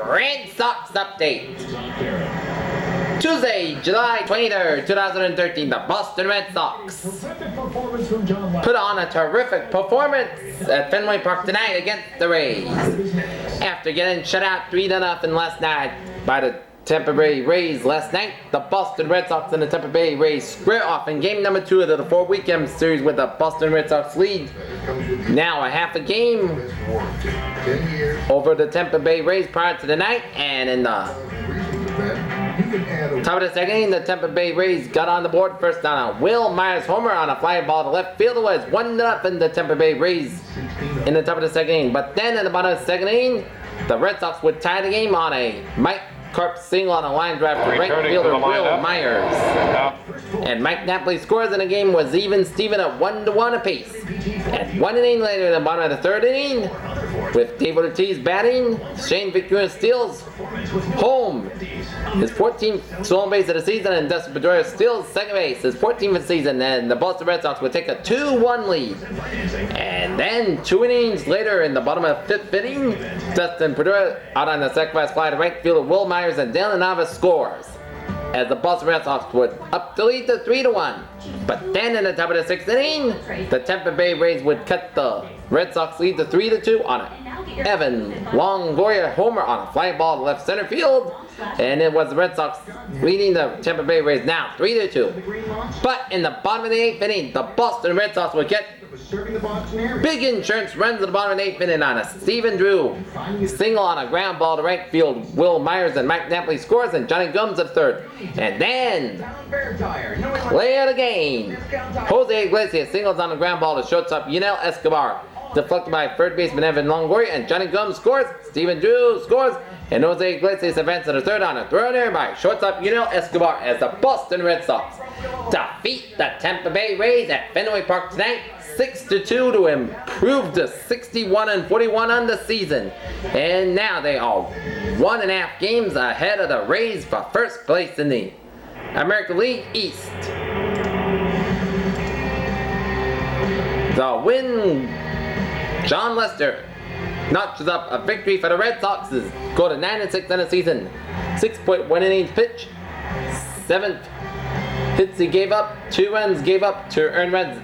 Red Sox update. Tuesday, July 23rd, 2013, the Boston Red Sox put on a terrific performance at Fenway Park tonight against the Rays. After getting shut out 3-0 last night by the Tampa Bay Rays last night, the Boston Red Sox and the Tampa Bay Rays square off in game number 2 of the 4-weekend series with the Boston Red Sox lead. Now a half a game over the Tampa Bay Rays prior to the night, and in the top of the second inning, the Tampa Bay Rays got on the board first on a Will Myers homer on a fly ball to left field. It was 1-0 the Tampa Bay Rays in the top of the second inning. But then in the bottom of the second inning, the Red Sox would tie the game on a Mike Carp single on a line drive to right fielder Will Myers. And Mike Napoli scores, and the game was even Steven at 1-1 apiece. And 1 inning later, in the bottom of the third inning, with David Ortiz batting, Shane Victor steals home his 14th stolen base of the season, and Dustin Pedroia steals second base, his 14th of the season, and the Boston Red Sox would take a 2-1 lead. And then 2 innings later, in the bottom of the 5th inning, Dustin Pedroia out on the sacrifice fly to right fielder Will Myers, and Dylan Navas scores as the Boston Red Sox would up the lead to 3-1. But then in the top of the 6th inning, the Tampa Bay Rays would cut the Red Sox lead to 3-2 on an Evan Longoria homer on a fly ball to left center field, and it was the Red Sox leading the Tampa Bay Rays now 3-2. But in the bottom of the 8th inning, the Boston Red Sox would get big insurance runs at the bottom of the 8th inning on a Stephen Drew single on a ground ball to right field. Will Myers and Mike Napoli scores, and Johnny Gums at third. And then play of the game, Jose Iglesias singles on a ground ball to shortstop Yunel Escobar, deflected by third baseman Evan Longoria, and Johnny Gums scores, Stephen Drew scores, and Jose Iglesias advances to third on a throw there by shortstop Yunel Escobar as the Boston Red Sox defeat the Tampa Bay Rays at Fenway Park tonight 6-2 to improve to 61-41 on the season. And now they are 1.5 games ahead of the Rays for first place in the American League East. The win, John Lester notches up a victory for the Red Sox, go to 9-6 on the season. 6.1 innings pitch, 7 hits he gave up, 2 runs gave up, 2 earned runs,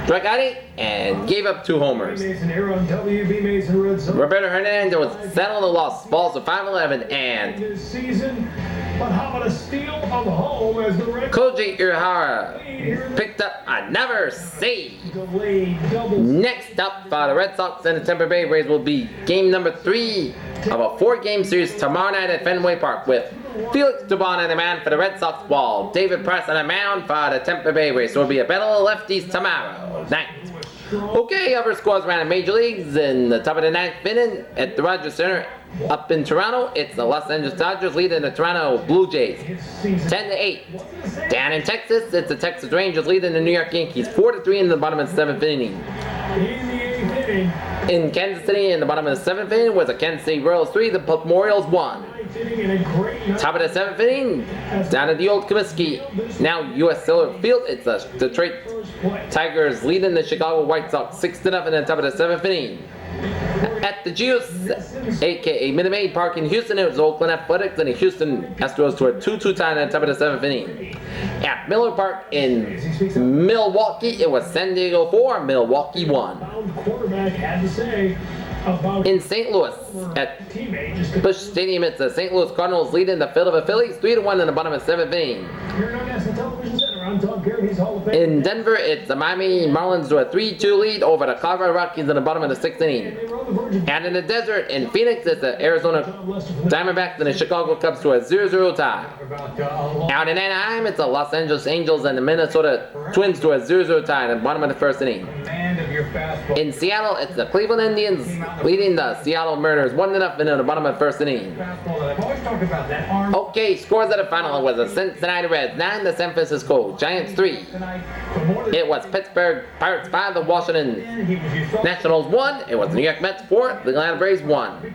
struck out 8, and gave up 2 homers. Roberto Hernandez was settled the loss, balls to 5-11, and but how about a steal of home as the Red Koji Irihara picked up another save. Next up for the Red Sox and the Tampa Bay Rays will be game number 3 of a 4-game series tomorrow night at Fenway Park, with Felix Dubon on the mound for the Red Sox ball, David Price on the mound for the Tampa Bay Rays. So it will be a battle of lefties tomorrow night. Okay, other scores around the major leagues. In the top of the 9th inning at the Rogers Center up in Toronto, it's the Los Angeles Dodgers leading the Toronto Blue Jays 10-8. Down in Texas, it's the Texas Rangers leading the New York Yankees 4-3 in the bottom of the 7th inning. In Kansas City, in the bottom of the 7th inning, was the Kansas City Royals 3, the Memorials 1. Top of the 7th inning, down at the old Comiskey, now U.S. Solar Field, it's the Detroit Tigers leading the Chicago White Sox 6-0 in the top of the 7th inning. At the Juice, aka Minute Maid Park in Houston, it was Oakland Athletics and the Houston Astros to a 2-2 tie in the top of the 7th inning. At Miller Park in Milwaukee, it was San Diego 4, Milwaukee 1. In St. Louis, at Busch Stadium, it's the St. Louis Cardinals leading the Philadelphia Phillies 3-1 in the bottom of the 7th inning. In Denver, it's the Miami Marlins to a 3-2 lead over the Colorado Rockies in the bottom of the 6th inning. And in the desert, in Phoenix, it's the Arizona Diamondbacks and the Chicago Cubs to a 0-0 tie. Out in Anaheim, it's the Los Angeles Angels and the Minnesota Twins to a 0-0 tie in the bottom of the 1st inning. In Seattle, it's the Cleveland Indians leading the Seattle Mariners 1-0 in the bottom of the 1st inning. Okay, scores of the final was the Cincinnati Reds 9, the San Francisco Giants 3. It was Pittsburgh Pirates 5, the Washington Nationals 1. It was New York Mets 4, the Atlanta Braves 1.